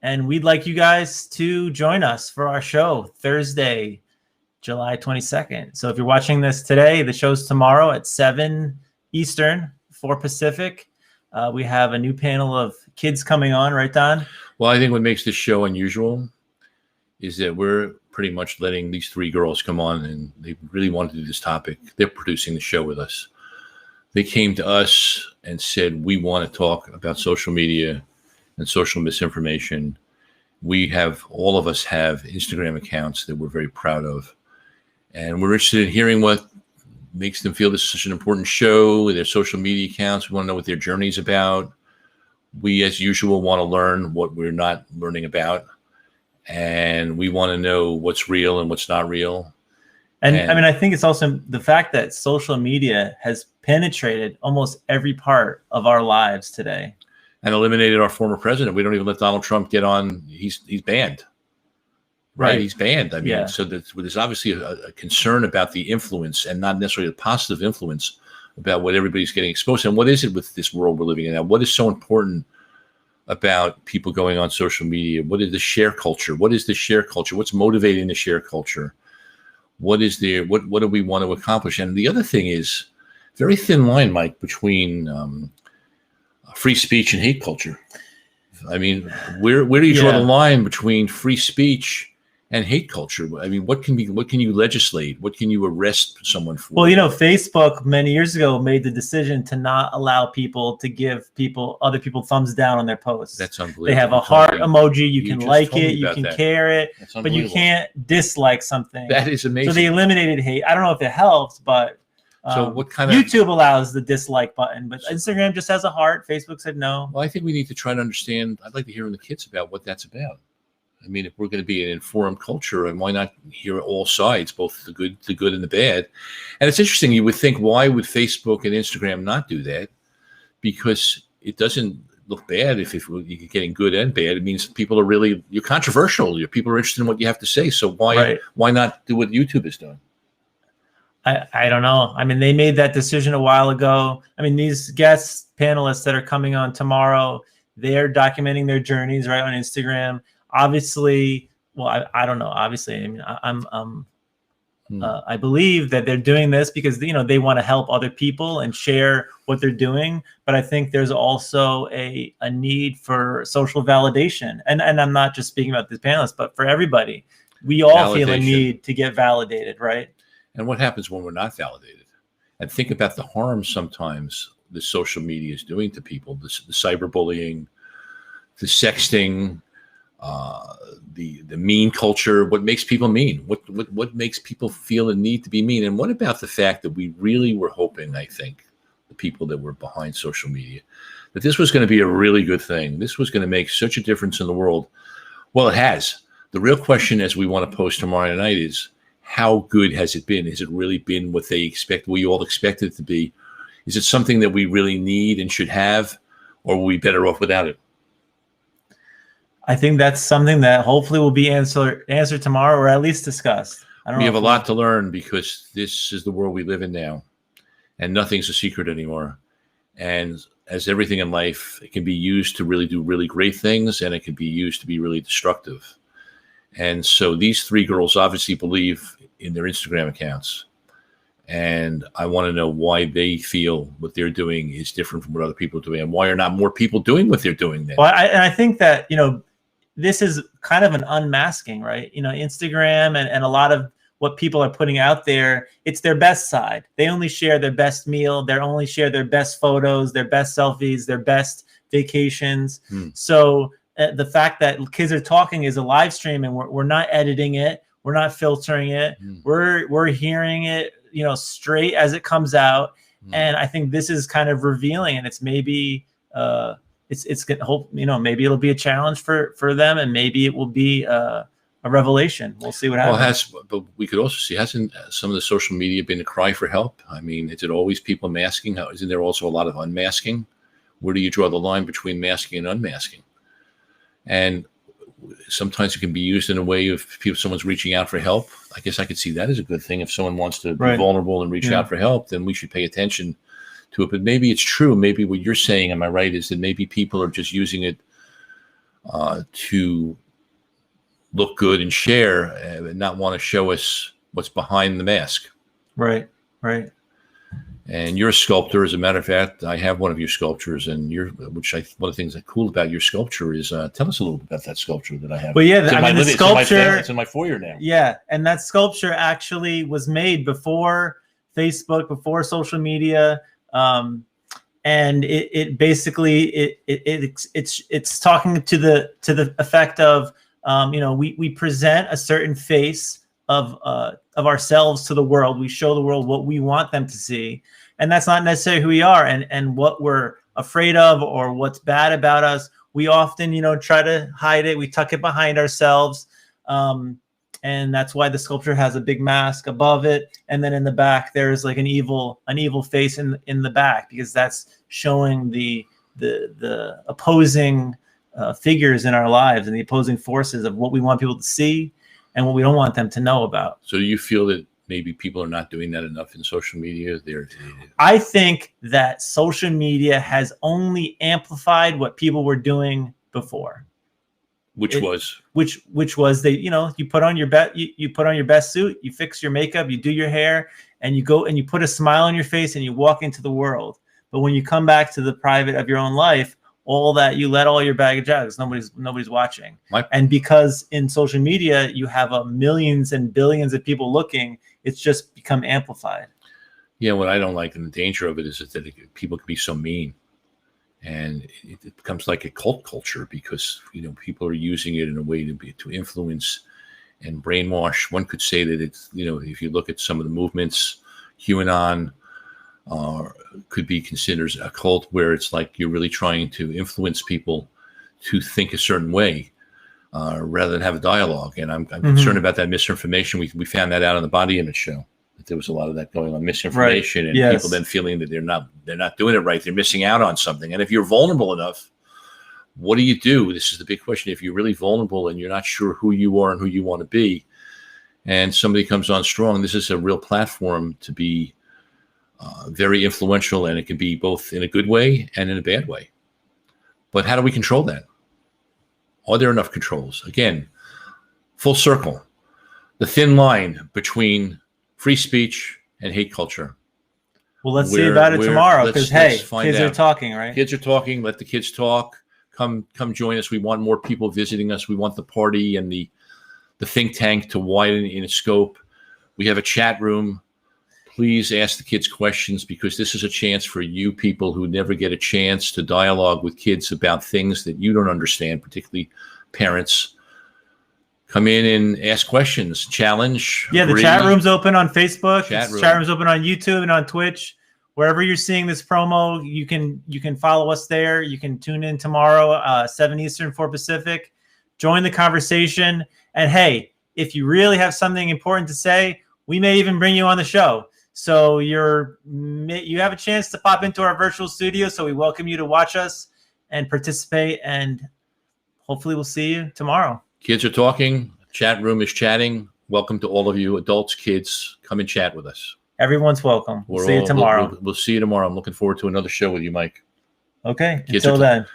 and we'd like you guys to join us for our show Thursday, July 22nd. So if you're watching this today, the show's tomorrow at 7 Eastern, 4 Pacific. We have a new panel of kids coming on, right, Don? Well, I think what makes this show unusual is that we're pretty much letting these 3 girls come on, and they really wanted to do this topic. They're producing the show with us. They came to us and said, we want to talk about social media and social misinformation. All of us have Instagram accounts that we're very proud of. And we're interested in hearing what makes them feel this is such an important show, their social media accounts. We want to know what their journey's about. We, as usual, want to learn what we're not learning about. And we want to know what's real and what's not real. And I mean, I think it's also the fact that social media has penetrated almost every part of our lives today. And eliminated our former president. We don't even let Donald Trump get on. He's banned. Right? He's banned. I mean, so there's obviously a concern about the influence, and not necessarily a positive influence, about what everybody's getting exposed to. And what is it with this world we're living in now? What is so important about people going on social media? What is the share culture? What is the share culture? What's motivating the share culture? What do we want to accomplish? And the other thing is very thin line, Mike, between free speech and hate culture. I mean, where do you draw the line between free speech and hate culture? I mean, what can you legislate? What can you arrest someone for? Well, Facebook many years ago made the decision to not allow people to give other people thumbs down on their posts. That's unbelievable. They have a heart emoji. You can like it, you can care it, but you can't dislike something. That is amazing. So they eliminated hate. I don't know if it helped, but so what kind YouTube allows the dislike button, but Instagram just has a heart. Facebook said no. Well, I think we need to try to understand. I'd like to hear from the kids about what that's about. I mean, if we're going to be an informed culture, and why not hear all sides, both the good and the bad? And it's interesting. You would think, why would Facebook and Instagram not do that? Because it doesn't look bad if you're getting good and bad. It means people are you're controversial. People are interested in what you have to say. So why not do what YouTube is doing? I don't know. I mean, they made that decision a while ago. I mean, these guest panelists that are coming on tomorrow, they're documenting their journeys right on Instagram. Obviously, well, I don't know. Obviously, I mean, I believe that they're doing this because they want to help other people and share what they're doing. But I think there's also a need for social validation, and I'm not just speaking about this panelist, but for everybody. We all feel a need to get validated, right? And what happens when we're not validated? And think about the harm sometimes the social media is doing to people: the cyberbullying, the sexting. The mean culture, what makes people mean, what makes people feel the need to be mean. And what about the fact that we really were hoping, I think, the people that were behind social media, that this was going to be a really good thing. This was going to make such a difference in the world. Well, it has. The real question, as we want to post tomorrow night, is how good has it been? Has it really been what we all expected it to be? Is it something that we really need and should have, or are we better off without it? I think that's something that hopefully will be answered tomorrow, or at least discussed. We have a lot to learn, because this is the world we live in now, and nothing's a secret anymore. And as everything in life, it can be used to really do really great things, and it can be used to be really destructive. And so these 3 girls obviously believe in their Instagram accounts. And I want to know why they feel what they're doing is different from what other people are doing, and why are not more people doing what they're doing then? Well, I think that, this is kind of an unmasking, right? Instagram and a lot of what people are putting out there, it's their best side. They only share their best meal. They only share their best photos, their best selfies, their best vacations. So the fact that kids are talking is a live stream, and we're not editing it. We're not filtering it. We're hearing it, straight as it comes out. And I think this is kind of revealing, and it's maybe it's gonna hope, maybe it'll be a challenge for them, and maybe it will be a revelation. We'll see what happens. Well, but we could also see, hasn't some of the social media been a cry for help? I mean, is it always people masking? Isn't there also a lot of unmasking? Where do you draw the line between masking and unmasking? And sometimes it can be used in a way of someone's reaching out for help. I guess I could see that as a good thing. If someone wants to be vulnerable and reach out for help, then we should pay attention to it. But maybe it's true. Maybe what you're saying, am I right, is that maybe people are just using it to look good and share, and not want to show us what's behind the mask. Right, right. And you're a sculptor. As a matter of fact, I have one of your sculptures, and one of the things that's cool about your sculpture is, tell us a little bit about that sculpture that I have. Well, yeah, I mean, the sculpture, it's in my foyer now. Yeah, and that sculpture actually was made before Facebook, before social media, and it basically it's talking to the effect of, we present a certain face of ourselves to the world. We show the world what we want them to see, and that's not necessarily who we are, and what we're afraid of or what's bad about us. We often, try to hide it. We tuck it behind ourselves, and that's why the sculpture has a big mask above it, and then in the back there's like an evil face in the back, because that's showing the opposing figures in our lives and the opposing forces of what we want people to see and what we don't want them to know about. So do you feel that maybe people are not doing that enough in social media? I think that social media has only amplified what people were doing before. Which was you put on your best suit, you fix your makeup, you do your hair, and you go and you put a smile on your face and you walk into the world. But when you come back to the private of your own life, all that, you let all your baggage out because nobody's watching. And because in social media you have millions and billions of people looking, it's just become amplified. Yeah, what I don't like, and the danger of it is that people can be so mean, and it becomes like a cult culture, because people are using it in a way to influence and brainwash. One could say that it's, if you look at some of the movements, QAnon could be considered a cult, where it's like you're really trying to influence people to think a certain way rather than have a dialogue. And I'm concerned about that misinformation. We found that out on the Body Image show, that there was a lot of that going on, misinformation, right. And people then feeling that they're not doing it right. They're missing out on something. And if you're vulnerable enough, what do you do? This is the big question. If you're really vulnerable and you're not sure who you are and who you want to be, and somebody comes on strong, this is a real platform to be very influential, and it can be both in a good way and in a bad way. But how do we control that? Are there enough controls? Again, full circle, the thin line between free speech and hate culture. Well, let's see about it tomorrow, because kids are talking, right? Kids are talking. Let the kids talk. Come join us. We want more people visiting us. We want the party and the think tank to widen in its scope. We have a chat room. Please ask the kids questions, because this is a chance for you people who never get a chance to dialogue with kids about things that you don't understand, particularly parents. Come in and ask questions, challenge. Yeah, the chat room's open on Facebook. Chat room's open on YouTube and on Twitch. Wherever you're seeing this promo, you can follow us there. You can tune in tomorrow, 7 Eastern, 4 Pacific. Join the conversation. And hey, if you really have something important to say, we may even bring you on the show. So you have a chance to pop into our virtual studio. So we welcome you to watch us and participate, and hopefully we'll see you tomorrow. Kids are talking. Chat room is chatting. Welcome to all of you, adults, kids. Come and chat with us. Everyone's welcome. We'll see you tomorrow. We'll see you tomorrow. I'm looking forward to another show with you, Mike. Okay. Until then.